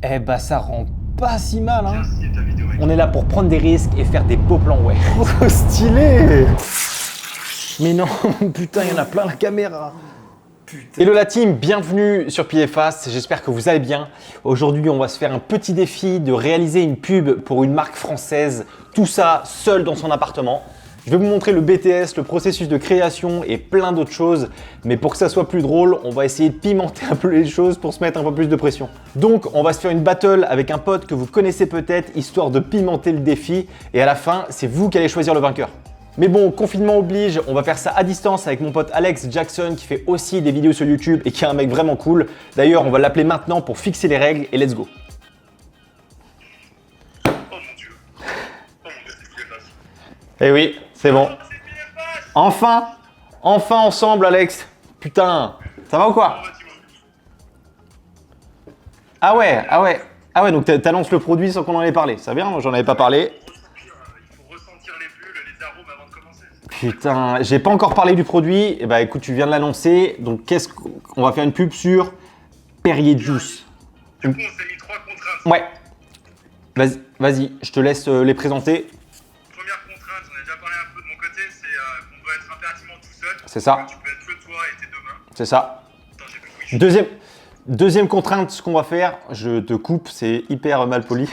Eh bah ça rend pas si mal hein. On est là pour prendre des risques et faire des beaux plans, ouais. Oh, stylé. Mais non, putain, il y en a plein la caméra. Hello la team, bienvenue sur PFast, j'espère que vous allez bien. Aujourd'hui, on va se faire un petit défi de réaliser une pub pour une marque française, tout ça seul dans son appartement. Je vais vous montrer le BTS, le processus de création et plein d'autres choses. Mais pour que ça soit plus drôle, on va essayer de pimenter un peu les choses pour se mettre un peu plus de pression. Donc, on va se faire une battle avec un pote que vous connaissez peut-être, histoire de pimenter le défi. Et à la fin, c'est vous qui allez choisir le vainqueur. Mais bon, confinement oblige, on va faire ça à distance avec mon pote Alex Jackson qui fait aussi des vidéos sur YouTube et qui est un mec vraiment cool. D'ailleurs, on va l'appeler maintenant pour fixer les règles et let's go. Oh mon dieu. Oh mon dieu, c'est PFast. Eh oui, c'est bon. Enfin ensemble Alex. Putain, ça va ou quoi? Ah ouais, donc t'annonces le produit sans qu'on en ait parlé. Ça vient, moi j'en avais pas parlé. Il faut ressentir les bulles, les arômes avant de commencer. Putain, j'ai pas encore parlé du produit. Eh bah écoute, tu viens de l'annoncer. Donc qu'est-ce qu'on va faire une pub sur Perrier Juice. Du coup, on s'est mis 3 contraintes. Ouais. Vas-y, je te laisse les présenter. Première contrainte, on a déjà parlé un peu de mon côté, c'est qu'on doit être impérativement tout seul. C'est ça. Tu peux être que toi et tes deux mains. C'est ça. Attends, j'ai plus de wish. Deuxième contrainte, ce qu'on va faire, je te coupe, c'est hyper mal poli.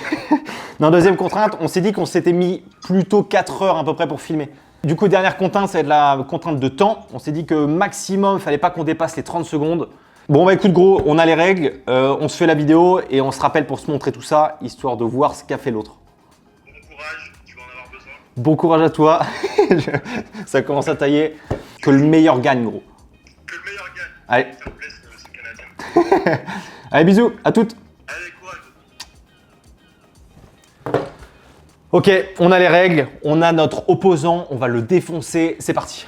Non, deuxième contrainte, on s'est dit qu'on s'était mis plutôt 4 heures à peu près pour filmer. Du coup, dernière contrainte, ça va être la contrainte de temps. On s'est dit que maximum, il fallait pas qu'on dépasse les 30 secondes. Bon, bah écoute gros, on a les règles, on se fait la vidéo et on se rappelle pour se montrer tout ça, histoire de voir ce qu'a fait l'autre. Bon courage, tu vas en avoir besoin. Bon courage à toi, ça commence à tailler. Que le meilleur gagne gros. Que le meilleur gagne. Allez. Ça me blesse, c'est canadien. Allez, bisous, à toutes. Allez, courage. Ok, on a les règles, on a notre opposant, on va le défoncer, c'est parti.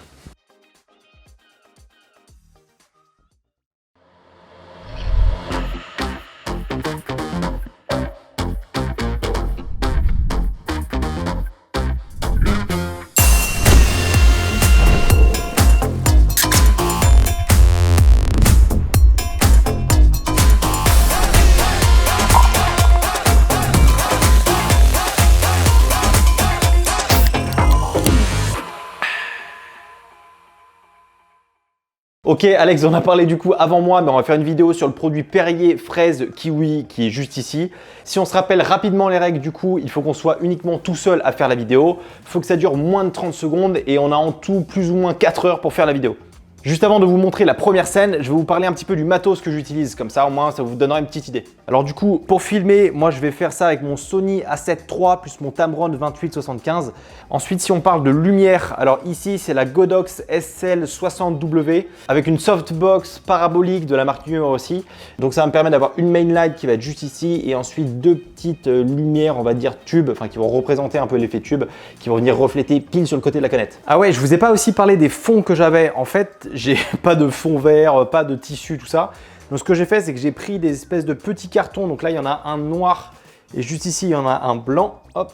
Ok Alex, on a parlé du coup avant moi, mais on va faire une vidéo sur le produit Perrier fraise kiwi qui est juste ici. Si on se rappelle rapidement les règles du coup, il faut qu'on soit uniquement tout seul à faire la vidéo. Il faut que ça dure moins de 30 secondes et on a en tout plus ou moins 4 heures pour faire la vidéo. Juste avant de vous montrer la première scène, je vais vous parler un petit peu du matos que j'utilise, comme ça au moins ça vous donnera une petite idée. Alors du coup, pour filmer, moi je vais faire ça avec mon Sony A7 III plus mon Tamron 2875. Ensuite, si on parle de lumière, alors ici c'est la Godox SL60W avec une softbox parabolique de la marque Neewer aussi. Donc ça va me permettre d'avoir une main light qui va être juste ici et ensuite 2 petites lumières, on va dire tubes, enfin qui vont représenter un peu l'effet tube, qui vont venir refléter pile sur le côté de la canette. Ah ouais, je vous ai pas aussi parlé des fonds que j'avais. En fait, j'ai pas de fond vert, pas de tissu, tout ça. Donc ce que j'ai fait, c'est que j'ai pris des espèces de petits cartons. Donc là, il y en a un noir et juste ici, il y en a un blanc. Hop.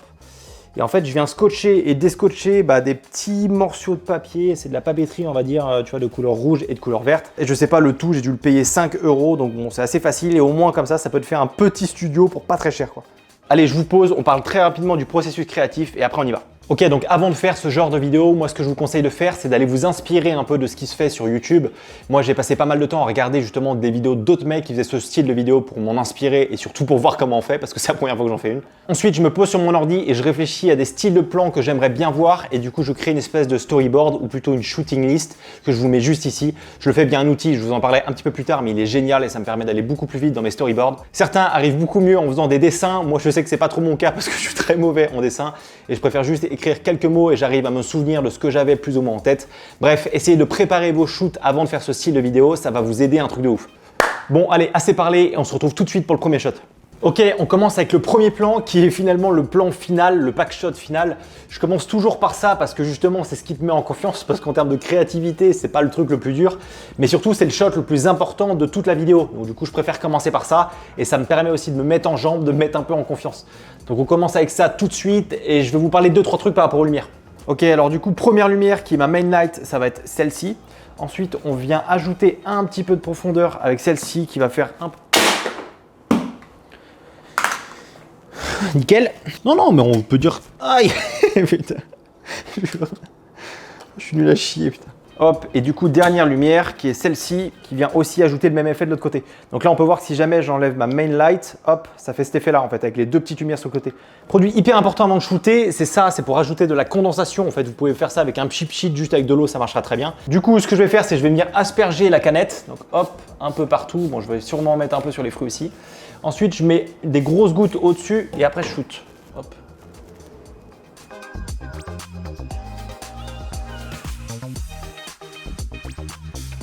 Et en fait, je viens scotcher et déscotcher des petits morceaux de papier. C'est de la papeterie, on va dire, tu vois, de couleur rouge et de couleur verte. Et je sais pas, le tout, j'ai dû le payer 5 €. Donc bon, c'est assez facile. Et au moins, comme ça peut te faire un petit studio pour pas très cher, quoi. Allez, je vous pose. On parle très rapidement du processus créatif et après, on y va. Ok, donc avant de faire ce genre de vidéo, moi ce que je vous conseille de faire, c'est d'aller vous inspirer un peu de ce qui se fait sur YouTube. Moi j'ai passé pas mal de temps à regarder justement des vidéos d'autres mecs qui faisaient ce style de vidéo pour m'en inspirer et surtout pour voir comment on fait parce que c'est la première fois que j'en fais une. Ensuite, je me pose sur mon ordi et je réfléchis à des styles de plans que j'aimerais bien voir et du coup je crée une espèce de storyboard ou plutôt une shooting list que je vous mets juste ici. Je le fais via un outil, je vous en parlais un petit peu plus tard, mais il est génial et ça me permet d'aller beaucoup plus vite dans mes storyboards. Certains arrivent beaucoup mieux en faisant des dessins. Moi je sais que c'est pas trop mon cas parce que je suis très mauvais en dessin et je préfère juste écrire quelques mots et j'arrive à me souvenir de ce que j'avais plus ou moins en tête. Bref, essayez de préparer vos shoots avant de faire ce style de vidéo, ça va vous aider un truc de ouf. Bon, allez, assez parlé et on se retrouve tout de suite pour le premier shot. Ok, on commence avec le premier plan qui est finalement le plan final, le pack shot final. Je commence toujours par ça parce que justement c'est ce qui te met en confiance parce qu'en termes de créativité c'est pas le truc le plus dur mais surtout c'est le shot le plus important de toute la vidéo. Donc du coup je préfère commencer par ça et ça me permet aussi de me mettre en jambe, de me mettre un peu en confiance. Donc on commence avec ça tout de suite et je vais vous parler de 2-3 trucs par rapport aux lumières. Ok, alors du coup première lumière qui est ma main light, ça va être celle-ci. Ensuite on vient ajouter un petit peu de profondeur avec celle-ci qui va faire un peu. nickel. Non, non, mais on peut dire... Aïe. Putain. Je suis nul à chier, putain. Hop, et du coup, dernière lumière qui est celle-ci, qui vient aussi ajouter le même effet de l'autre côté. Donc là, on peut voir que si jamais j'enlève ma main light, hop, ça fait cet effet-là en fait, avec les deux petites lumières sur le côté. Produit hyper important avant de shooter, c'est ça, c'est pour ajouter de la condensation. En fait, vous pouvez faire ça avec un cheap sheet, juste avec de l'eau, ça marchera très bien. Du coup, ce que je vais faire, c'est que je vais venir asperger la canette. Donc hop, un peu partout. Bon, je vais sûrement en mettre un peu sur les fruits aussi. Ensuite, je mets des grosses gouttes au-dessus et après, je shoot. Hop.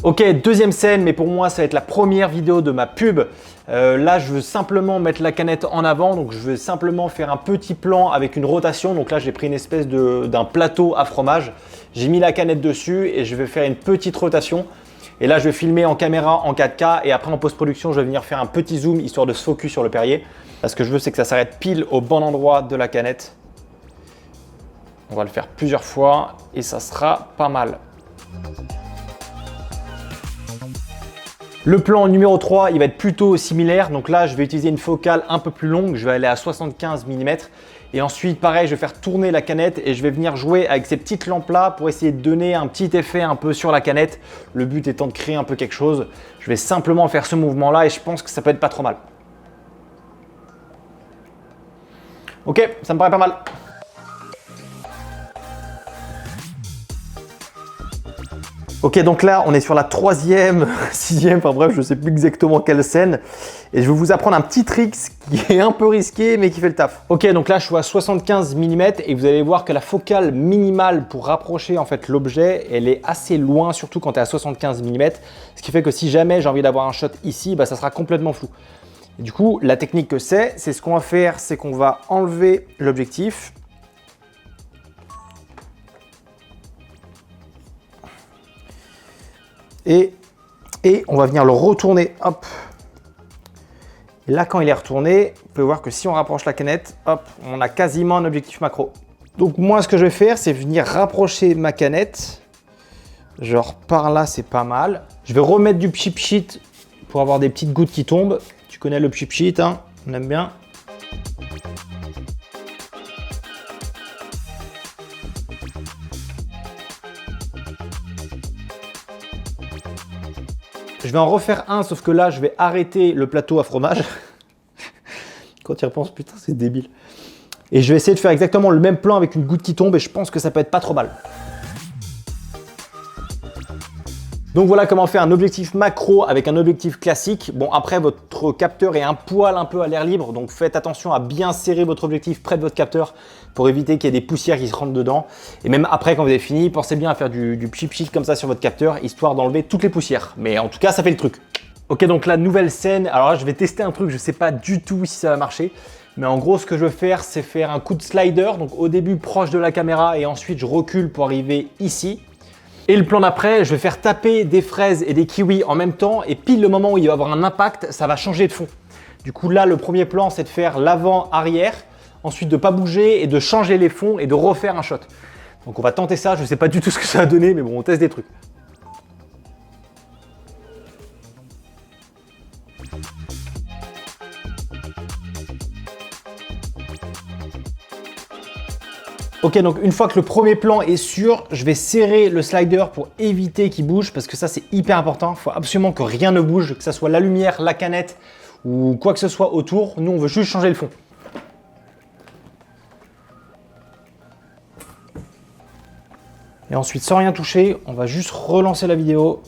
Ok, deuxième scène, mais pour moi, ça va être la première vidéo de ma pub. Là, je veux simplement mettre la canette en avant, donc je vais simplement faire un petit plan avec une rotation. Donc là, j'ai pris une espèce d'un plateau à fromage. J'ai mis la canette dessus et je vais faire une petite rotation. Et là, je vais filmer en caméra en 4K et après en post-production, je vais venir faire un petit zoom histoire de se focus sur le Perrier. Là, ce que je veux, c'est que ça s'arrête pile au bon endroit de la canette. On va le faire plusieurs fois et ça sera pas mal. Le plan numéro 3, il va être plutôt similaire. Donc là, je vais utiliser une focale un peu plus longue. Je vais aller à 75 mm. Et ensuite, pareil, je vais faire tourner la canette et je vais venir jouer avec ces petites lampes-là pour essayer de donner un petit effet un peu sur la canette. Le but étant de créer un peu quelque chose. Je vais simplement faire ce mouvement-là et je pense que ça peut être pas trop mal. Ok, ça me paraît pas mal. Ok, donc là, on est sur la 3e, 6e, enfin bref, je ne sais plus exactement quelle scène. Et je vais vous apprendre un petit trick qui est un peu risqué, mais qui fait le taf. Ok, donc là, je suis à 75 mm et vous allez voir que la focale minimale pour rapprocher en fait l'objet, elle est assez loin, surtout quand tu es à 75 mm. Ce qui fait que si jamais j'ai envie d'avoir un shot ici, bah, ça sera complètement flou. Et du coup, la technique que c'est ce qu'on va faire, c'est qu'on va enlever l'objectif. Et on va venir le retourner, hop. Et là, quand il est retourné, vous pouvez voir que si on rapproche la canette, hop, on a quasiment un objectif macro. Donc moi, ce que je vais faire, c'est venir rapprocher ma canette. Genre par là, c'est pas mal. Je vais remettre du cheap sheet pour avoir des petites gouttes qui tombent. Tu connais le cheap sheet, hein, on aime bien. Je vais en refaire un, sauf que là, je vais arrêter le plateau à fromage. Quand tu y repenses, putain, c'est débile. Et je vais essayer de faire exactement le même plan avec une goutte qui tombe et je pense que ça peut être pas trop mal. Donc voilà comment faire un objectif macro avec un objectif classique. Bon, après, votre capteur est un poil un peu à l'air libre, donc faites attention à bien serrer votre objectif près de votre capteur pour éviter qu'il y ait des poussières qui se rentrent dedans. Et même après, quand vous avez fini, pensez bien à faire du cheap sheet comme ça sur votre capteur, histoire d'enlever toutes les poussières. Mais en tout cas, ça fait le truc. Ok, donc la nouvelle scène. Alors là, je vais tester un truc, je ne sais pas du tout si ça va marcher. Mais en gros, ce que je veux faire, c'est faire un coup de slider. Donc au début, proche de la caméra et ensuite, je recule pour arriver ici. Et le plan d'après, je vais faire taper des fraises et des kiwis en même temps et pile le moment où il va y avoir un impact, ça va changer de fond. Du coup là, le premier plan, c'est de faire l'avant-arrière, ensuite de ne pas bouger et de changer les fonds et de refaire un shot. Donc on va tenter ça, je ne sais pas du tout ce que ça va donner, mais bon, on teste des trucs. Ok, donc une fois que le premier plan est sûr, je vais serrer le slider pour éviter qu'il bouge parce que ça c'est hyper important. Il faut absolument que rien ne bouge, que ce soit la lumière, la canette ou quoi que ce soit autour. Nous, on veut juste changer le fond. Et ensuite, sans rien toucher, on va juste relancer la vidéo.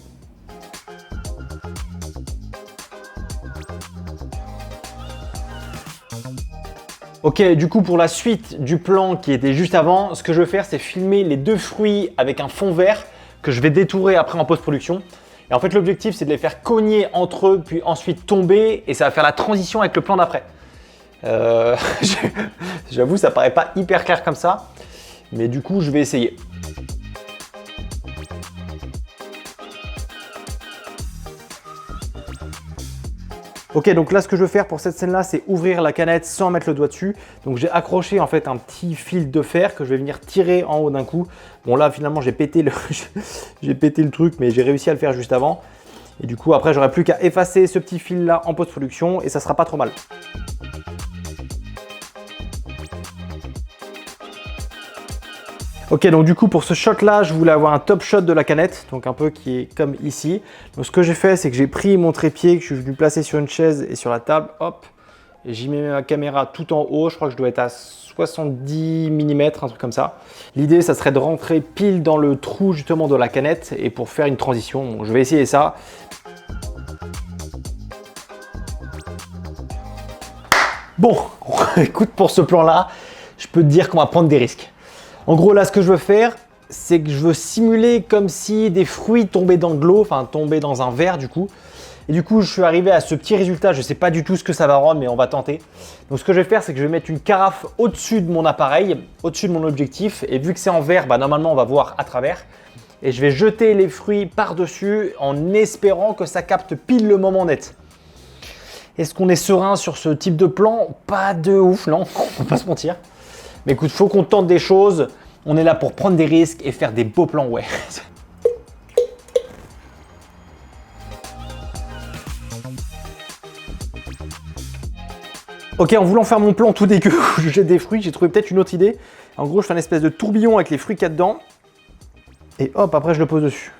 Ok, du coup pour la suite du plan qui était juste avant, ce que je vais faire c'est filmer les deux fruits avec un fond vert que je vais détourer après en post-production. Et en fait l'objectif c'est de les faire cogner entre eux puis ensuite tomber et ça va faire la transition avec le plan d'après. J'avoue ça paraît pas hyper clair comme ça, mais du coup je vais essayer. Ok, donc là, ce que je veux faire pour cette scène-là, c'est ouvrir la canette sans mettre le doigt dessus. Donc, j'ai accroché en fait un petit fil de fer que je vais venir tirer en haut d'un coup. Bon, là, finalement, j'ai pété le truc, mais j'ai réussi à le faire juste avant. Et du coup, après, j'aurai plus qu'à effacer ce petit fil-là en post-production et ça sera pas trop mal. Ok, donc du coup pour ce shot là, je voulais avoir un top shot de la canette, donc un peu qui est comme ici. Donc ce que j'ai fait, c'est que j'ai pris mon trépied que je suis venu placer sur une chaise et sur la table, hop, et j'y mets ma caméra tout en haut. Je crois que je dois être à 70 mm, un truc comme ça. L'idée, ça serait de rentrer pile dans le trou justement de la canette et pour faire une transition. Bon, je vais essayer ça. Bon, écoute, pour ce plan-là, je peux te dire qu'on va prendre des risques. En gros, là, ce que je veux faire, c'est que je veux simuler comme si des fruits tombaient dans de l'eau, enfin tombaient dans un verre du coup. Et du coup, je suis arrivé à ce petit résultat. Je ne sais pas du tout ce que ça va rendre, mais on va tenter. Donc, ce que je vais faire, c'est que je vais mettre une carafe au-dessus de mon appareil, au-dessus de mon objectif. Et vu que c'est en verre, bah, normalement, on va voir à travers. Et je vais jeter les fruits par-dessus en espérant que ça capte pile le moment net. Est-ce qu'on est serein sur ce type de plan? Pas de ouf, non, on va pas se mentir. Mais écoute, faut qu'on tente des choses. On est là pour prendre des risques et faire des beaux plans, ouais. Ok, en voulant faire mon plan tout dégueu où je jette des fruits, j'ai trouvé peut-être une autre idée. En gros, je fais un espèce de tourbillon avec les fruits qu'il y a dedans. Et hop, après je le pose dessus.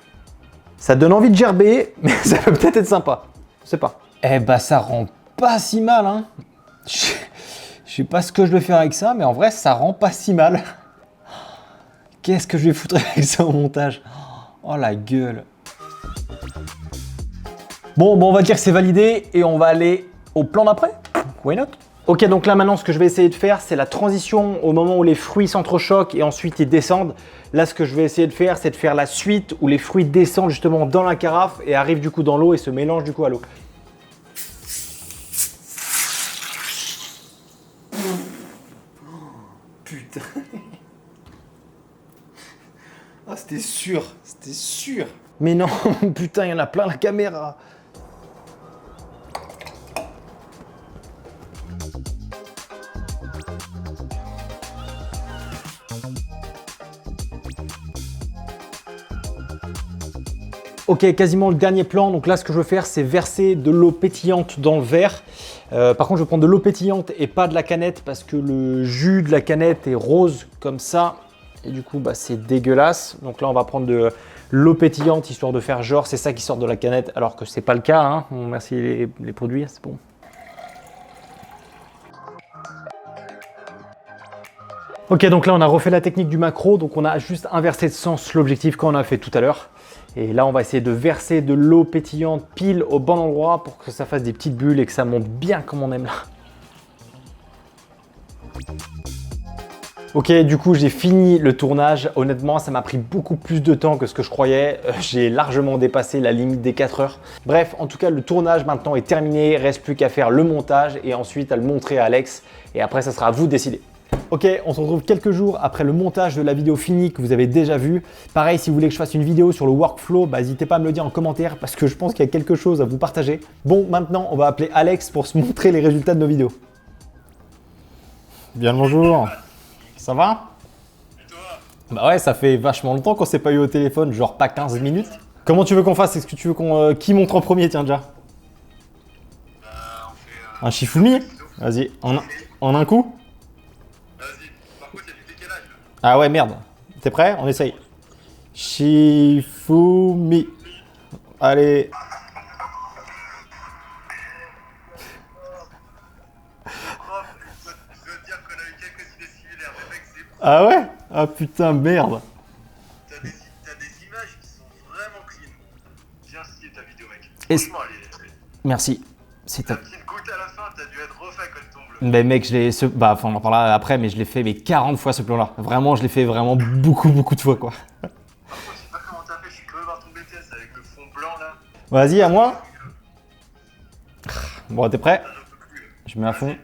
Ça donne envie de gerber, mais ça peut peut-être être sympa. Je sais pas. Eh bah ça rend pas si mal, hein. Je sais pas ce que je vais faire avec ça, mais en vrai, ça rend pas si mal. Qu'est-ce que je vais foutre avec ça au montage? Oh la gueule. Bon, on va dire que c'est validé et on va aller au plan d'après. Why not? Ok, donc là maintenant, ce que je vais essayer de faire, c'est la transition au moment où les fruits s'entrechoquent et ensuite ils descendent. Là, ce que je vais essayer de faire, c'est de faire la suite où les fruits descendent justement dans la carafe et arrivent du coup dans l'eau et se mélangent du coup à l'eau. Putain. Ah, c'était sûr, c'était sûr. Mais non, putain, il y en a plein la caméra. Ok, quasiment le dernier plan. Donc là, ce que je veux faire, c'est verser de l'eau pétillante dans le verre. Par contre, je vais prendre de l'eau pétillante et pas de la canette parce que le jus de la canette est rose comme ça. Et du coup, bah, c'est dégueulasse. Donc là, on va prendre de l'eau pétillante histoire de faire genre c'est ça qui sort de la canette alors que c'est pas le cas. Hein. Bon, merci les produits, c'est bon. Ok, donc là, on a refait la technique du macro. Donc on a juste inversé de sens l'objectif qu'on a fait tout à l'heure. Et là, on va essayer de verser de l'eau pétillante pile au bon endroit pour que ça fasse des petites bulles et que ça monte bien comme on aime là. Ok, du coup, j'ai fini le tournage. Honnêtement, ça m'a pris beaucoup plus de temps que ce que je croyais. J'ai largement dépassé la limite des 4 heures. Bref, en tout cas, le tournage maintenant est terminé. Il ne reste plus qu'à faire le montage et ensuite à le montrer à Alex. Et après, ça sera à vous de décider. Ok, on se retrouve quelques jours après le montage de la vidéo finie que vous avez déjà vue. Pareil, si vous voulez que je fasse une vidéo sur le workflow, n'hésitez pas à me le dire en commentaire parce que je pense qu'il y a quelque chose à vous partager. Bon, maintenant, on va appeler Alex pour se montrer les résultats de nos vidéos. Bien le bonjour. Ça va? Et toi? Bah ouais, ça fait vachement longtemps qu'on s'est pas eu au téléphone, genre pas 15 minutes. Comment tu veux qu'on fasse? Est-ce que tu veux qu'on... qui montre en premier, tiens déjà? On fait Un Shifumi? Vas-y, en un coup? Vas-y. Par contre, il y a du décalage. Ah ouais, merde. T'es prêt? On essaye. Shifumi. Allez. Je veux dire qu'on a eu quelques idées similaires. Mais mec, c'est... Ah ouais? Ah putain, merde. T'as des images qui sont vraiment clean. Bien stylé ta vidéo, mec. Et- Franchement, elle est... Merci. C'est Ta top. petite goutte à la fin, t'as dû être refait quand elle tombe. Mais mec, je l'ai... Bah, enfin, on en parlera après, mais je l'ai fait mais 40 fois ce plan-là. Vraiment, je l'ai fait vraiment beaucoup de fois, quoi. Par contre, je sais pas comment t'as fait. Je suis curieux de voir ton BTS avec le fond blanc, là. Vas-y, à moi. Bon, t'es prêt? Ça, j'en peux plus. Je mets à fond.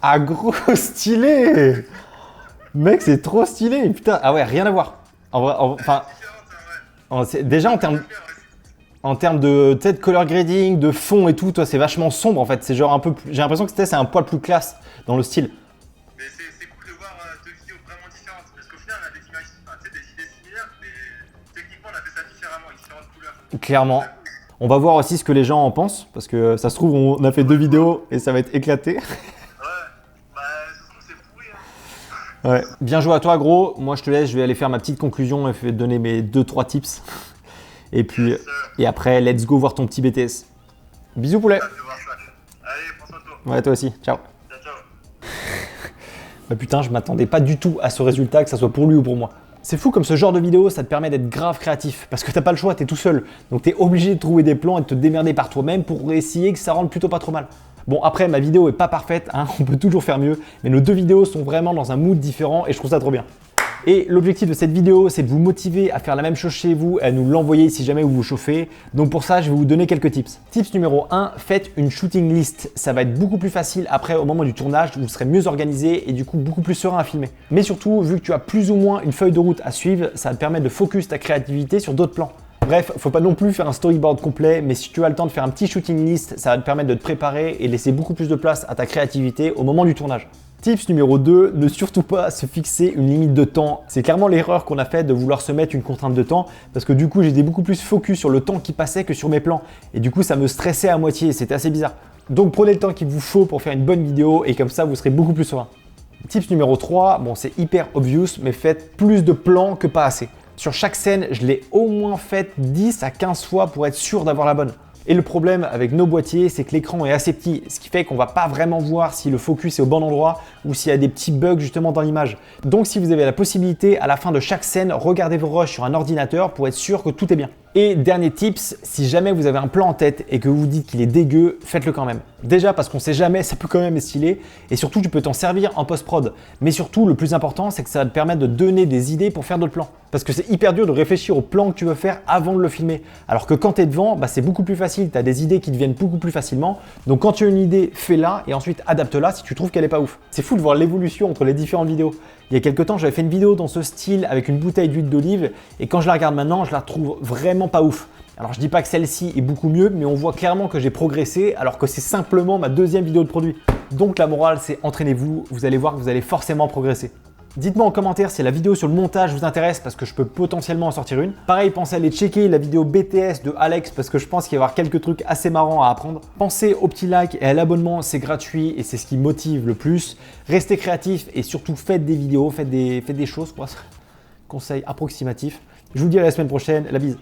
Ah gros stylé. Mec, c'est trop stylé. Putain, ah ouais, rien à voir. En vrai, enfin, déjà en termes de peut-être color grading, de fond et tout, toi c'est vachement sombre en fait. C'est genre un peu plus, j'ai l'impression que c'est un poil plus classe dans le style. Clairement. On va voir aussi ce que les gens en pensent, parce que ça se trouve, on a fait 2 vidéos et ça va être éclaté. Ouais, bah, ça se trouve, c'est pourri, hein. Ouais. Bien joué à toi, gros. Moi, je te laisse, je vais aller faire ma petite conclusion et te donner mes 2-3 tips. Et puis, et après, let's go voir ton petit BTS. Bisous, poulet. Hâte de voir ça. Allez, prends soin de toi. Ouais, toi aussi. Ciao. Ciao, ciao. Bah putain, je m'attendais pas du tout à ce résultat, que ça soit pour lui ou pour moi. C'est fou comme ce genre de vidéo, ça te permet d'être grave créatif. Parce que t'as pas le choix, t'es tout seul. Donc t'es obligé de trouver des plans et de te démerder par toi-même pour essayer que ça rende plutôt pas trop mal. Bon, après, ma vidéo est pas parfaite, hein, on peut toujours faire mieux. Mais nos 2 vidéos sont vraiment dans un mood différent et je trouve ça trop bien. Et l'objectif de cette vidéo, c'est de vous motiver à faire la même chose chez vous et à nous l'envoyer si jamais vous vous chauffez. Donc pour ça, je vais vous donner quelques tips. Tips numéro 1, faites une shooting list. Ça va être beaucoup plus facile après au moment du tournage, vous serez mieux organisé et du coup beaucoup plus serein à filmer. Mais surtout, vu que tu as plus ou moins une feuille de route à suivre, ça va te permettre de focus ta créativité sur d'autres plans. Bref, faut pas non plus faire un storyboard complet, mais si tu as le temps de faire un petit shooting list, ça va te permettre de te préparer et laisser beaucoup plus de place à ta créativité au moment du tournage. Tips numéro 2, ne surtout pas se fixer une limite de temps. C'est clairement l'erreur qu'on a faite de vouloir se mettre une contrainte de temps parce que du coup j'étais beaucoup plus focus sur le temps qui passait que sur mes plans et du coup ça me stressait à moitié, c'était assez bizarre. Donc prenez le temps qu'il vous faut pour faire une bonne vidéo et comme ça vous serez beaucoup plus serein. Tips numéro 3, bon c'est hyper obvious mais faites plus de plans que pas assez. Sur chaque scène, je l'ai au moins faite 10 à 15 fois pour être sûr d'avoir la bonne. Et le problème avec nos boîtiers, c'est que l'écran est assez petit, ce qui fait qu'on va pas vraiment voir si le focus est au bon endroit ou s'il y a des petits bugs justement dans l'image. Donc si vous avez la possibilité, à la fin de chaque scène, regardez vos rushs sur un ordinateur pour être sûr que tout est bien. Et dernier tips, si jamais vous avez un plan en tête et que vous vous dites qu'il est dégueu, faites-le quand même. Déjà parce qu'on sait jamais, ça peut quand même être stylé et surtout tu peux t'en servir en post-prod. Mais surtout, le plus important, c'est que ça va te permettre de donner des idées pour faire d'autres plans. Parce que c'est hyper dur de réfléchir au plan que tu veux faire avant de le filmer. Alors que quand tu es devant, c'est beaucoup plus facile, tu as des idées qui te viennent beaucoup plus facilement. Donc quand tu as une idée, fais-la et ensuite adapte-la si tu trouves qu'elle est pas ouf. C'est fou de voir l'évolution entre les différentes vidéos. Il y a quelques temps, j'avais fait une vidéo dans ce style avec une bouteille d'huile d'olive et quand je la regarde maintenant, je la trouve vraiment pas ouf. Alors je dis pas que celle-ci est beaucoup mieux, mais on voit clairement que j'ai progressé alors que c'est simplement ma 2e vidéo de produit. Donc la morale, c'est entraînez-vous, vous allez voir que vous allez forcément progresser. Dites-moi en commentaire si la vidéo sur le montage vous intéresse parce que je peux potentiellement en sortir une. Pareil, pensez à aller checker la vidéo BTS de Alex parce que je pense qu'il va y avoir quelques trucs assez marrants à apprendre. Pensez au petit like et à l'abonnement, c'est gratuit et c'est ce qui motive le plus. Restez créatifs et surtout faites des vidéos, faites des choses, quoi. Conseil approximatif. Je vous dis à la semaine prochaine, la bise.